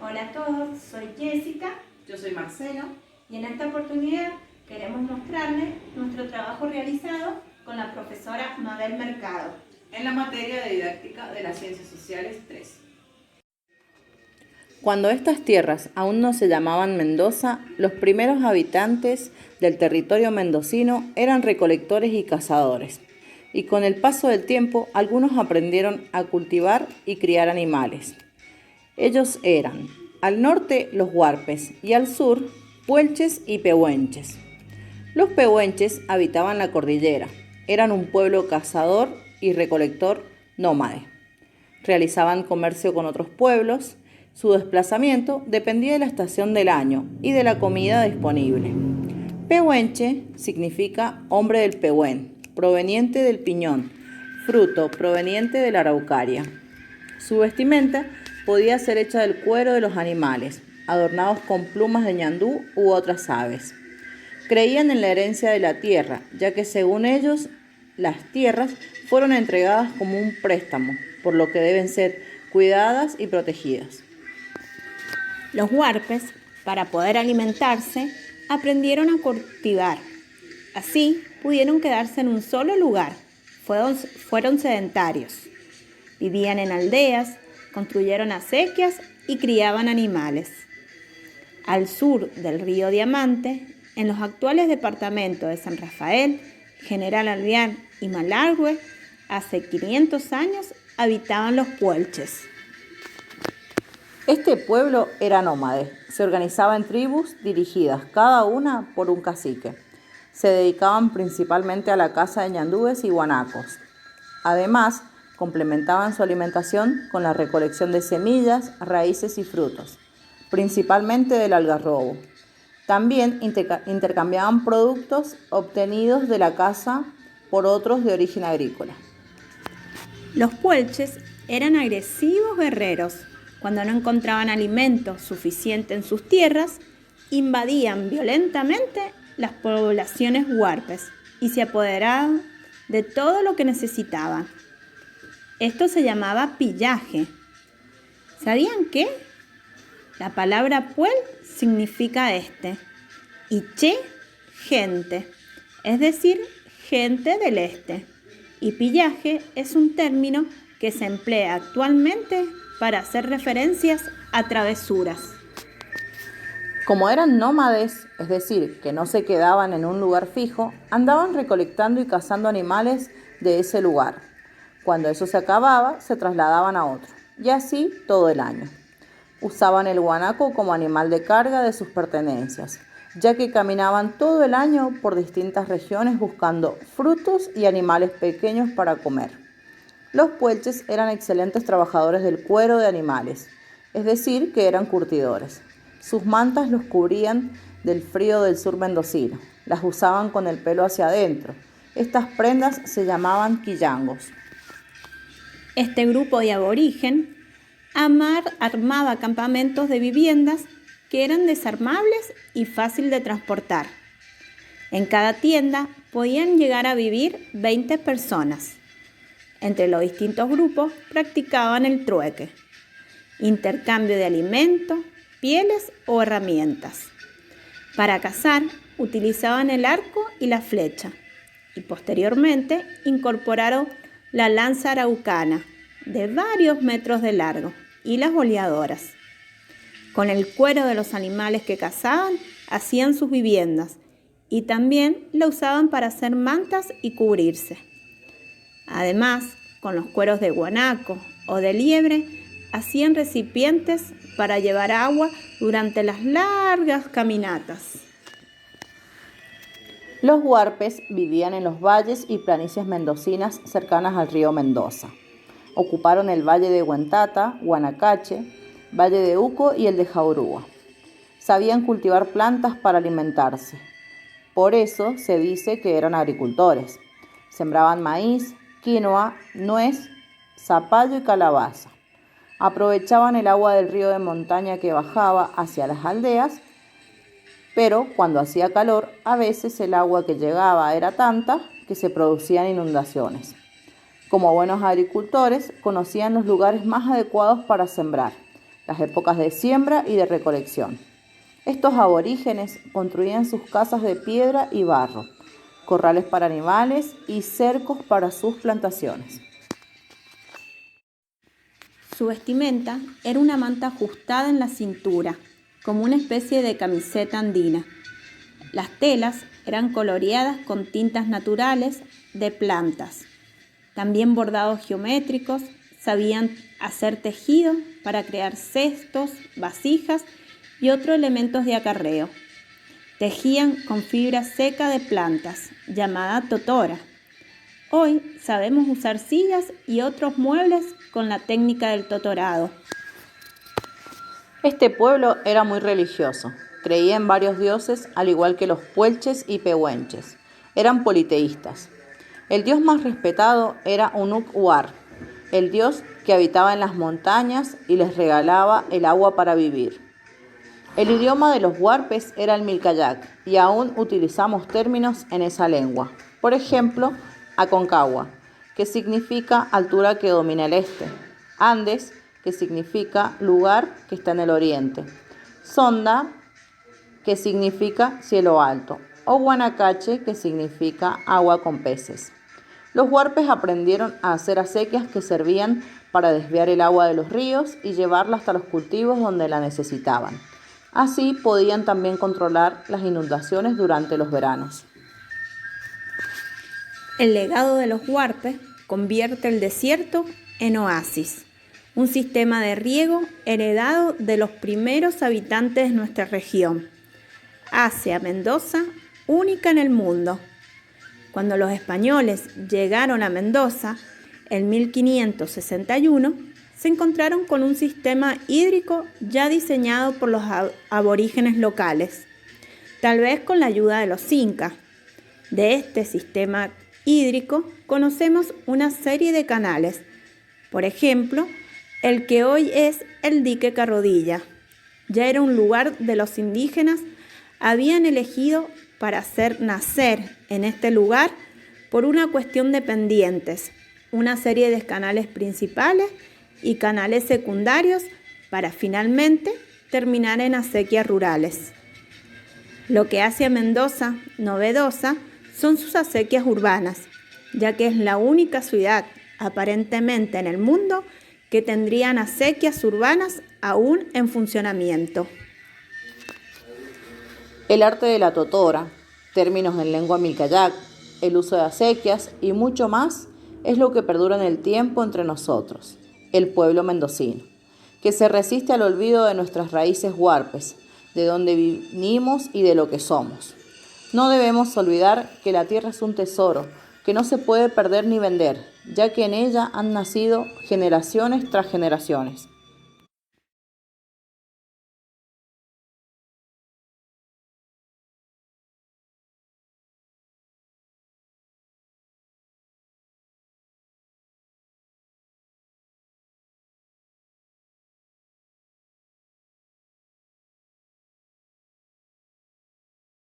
Hola a todos, soy Jessica. Yo soy Marcelo. Y en esta oportunidad queremos mostrarles nuestro trabajo realizado con la profesora Mabel Mercado En la materia de didáctica de las ciencias sociales 3. Cuando estas tierras aún no se llamaban Mendoza, los primeros habitantes del territorio mendocino eran recolectores y cazadores. Y con el paso del tiempo, algunos aprendieron a cultivar y criar animales. Ellos eran, al norte, los huarpes y al sur, puelches y pehuenches. Los pehuenches habitaban la cordillera, eran un pueblo cazador y recolector nómade. Realizaban comercio con otros pueblos. Su desplazamiento dependía de la estación del año y de la comida disponible. Pehuenche significa hombre del pehuen, proveniente del piñón, fruto proveniente de la araucaria. Su vestimenta podía ser hecha del cuero de los animales, adornados con plumas de ñandú u otras aves. Creían en la herencia de la tierra, ya que según ellos, las tierras fueron entregadas como un préstamo, por lo que deben ser cuidadas y protegidas. Los huarpes, para poder alimentarse, aprendieron a cultivar. Así pudieron quedarse en un solo lugar. Fueron sedentarios. Vivían en aldeas, construyeron acequias y criaban animales. Al sur del río Diamante, en los actuales departamentos de San Rafael, General Alvear y Malargüe, hace 500 años habitaban los puelches. Este pueblo era nómade, se organizaba en tribus dirigidas cada una por un cacique. Se dedicaban principalmente a la caza de ñandúes y guanacos. Además, complementaban su alimentación con la recolección de semillas, raíces y frutos, principalmente del algarrobo. También intercambiaban productos obtenidos de la caza por otros de origen agrícola. Los puelches eran agresivos guerreros. Cuando no encontraban alimento suficiente en sus tierras, invadían violentamente las poblaciones huarpes y se apoderaban de todo lo que necesitaban. Esto se llamaba pillaje. ¿Sabían qué? La palabra puel significa y che, gente, es decir, gente del este. Y pillaje es un término que se emplea actualmente para hacer referencias a travesuras. Como eran nómades, es decir, que no se quedaban en un lugar fijo, andaban recolectando y cazando animales de ese lugar. Cuando eso se acababa, se trasladaban a otro, y así todo el año. Usaban el guanaco como animal de carga de sus pertenencias, ya que caminaban todo el año por distintas regiones buscando frutos y animales pequeños para comer. Los puelches eran excelentes trabajadores del cuero de animales, es decir, que eran curtidores. Sus mantas los cubrían del frío del sur mendocino. Las usaban con el pelo hacia adentro. Estas prendas se llamaban quillangos. Este grupo de aborigen armaba campamentos de viviendas que eran desarmables y fácil de transportar. En cada tienda podían llegar a vivir 20 personas. Entre los distintos grupos practicaban el trueque, intercambio de alimentos, pieles o herramientas. Para cazar utilizaban el arco y la flecha y posteriormente incorporaron la lanza araucana de varios metros de largo y las boleadoras. Con el cuero de los animales que cazaban hacían sus viviendas y también la usaban para hacer mantas y cubrirse. Además, con los cueros de guanaco o de liebre, hacían recipientes para llevar agua durante las largas caminatas. Los huarpes vivían en los valles y planicies mendocinas cercanas al río Mendoza. Ocuparon el valle de Huentata, Guanacache, valle de Uco y el de Jaurúa. Sabían cultivar plantas para alimentarse. Por eso se dice que eran agricultores. Sembraban maíz, quinoa, nuez, zapallo y calabaza. Aprovechaban el agua del río de montaña que bajaba hacia las aldeas, pero cuando hacía calor, a veces el agua que llegaba era tanta que se producían inundaciones. Como buenos agricultores, conocían los lugares más adecuados para sembrar las épocas de siembra y de recolección. Estos aborígenes construían sus casas de piedra y barro, corrales para animales y cercos para sus plantaciones. Su vestimenta era una manta ajustada en la cintura, como una especie de camiseta andina. Las telas eran coloreadas con tintas naturales de plantas. También bordados geométricos, sabían hacer tejidos para crear cestos, vasijas y otros elementos de acarreo. Tejían con fibra seca de plantas, llamada totora. Hoy sabemos usar sillas y otros muebles con la técnica del totorado. Este pueblo era muy religioso. Creía en varios dioses, al igual que los puelches y pehuenches. Eran politeístas. El dios más respetado era Unuk-Uar, el dios que habitaba en las montañas y les regalaba el agua para vivir. El idioma de los huarpes era el milcayac y aún utilizamos términos en esa lengua. Por ejemplo, Aconcagua, que significa altura que domina el este. Andes, que significa lugar que está en el oriente. Sonda, que significa cielo alto. O Guanacache, que significa agua con peces. Los huarpes aprendieron a hacer acequias que servían para desviar el agua de los ríos y llevarla hasta los cultivos donde la necesitaban. Así podían también controlar las inundaciones durante los veranos. El legado de los huarpes convierte el desierto en oasis, un sistema de riego heredado de los primeros habitantes de nuestra región. Hace a Mendoza única en el mundo. Cuando los españoles llegaron a Mendoza en 1561, se encontraron con un sistema hídrico ya diseñado por los aborígenes locales, tal vez con la ayuda de los incas. De este sistema hídrico conocemos una serie de canales, por ejemplo, el que hoy es el dique Carrodilla. Ya era un lugar de los indígenas habían elegido para hacer nacer en este lugar por una cuestión de pendientes, una serie de canales principales y canales secundarios para finalmente terminar en acequias rurales. Lo que hace a Mendoza novedosa son sus acequias urbanas, ya que es la única ciudad aparentemente en el mundo que tendrían acequias urbanas aún en funcionamiento. El arte de la totora, términos en lengua milcayac, el uso de acequias y mucho más es lo que perdura en el tiempo entre nosotros, el pueblo mendocino, que se resiste al olvido de nuestras raíces huarpes, de donde vinimos y de lo que somos. No debemos olvidar que la tierra es un tesoro que no se puede perder ni vender, ya que en ella han nacido generaciones tras generaciones.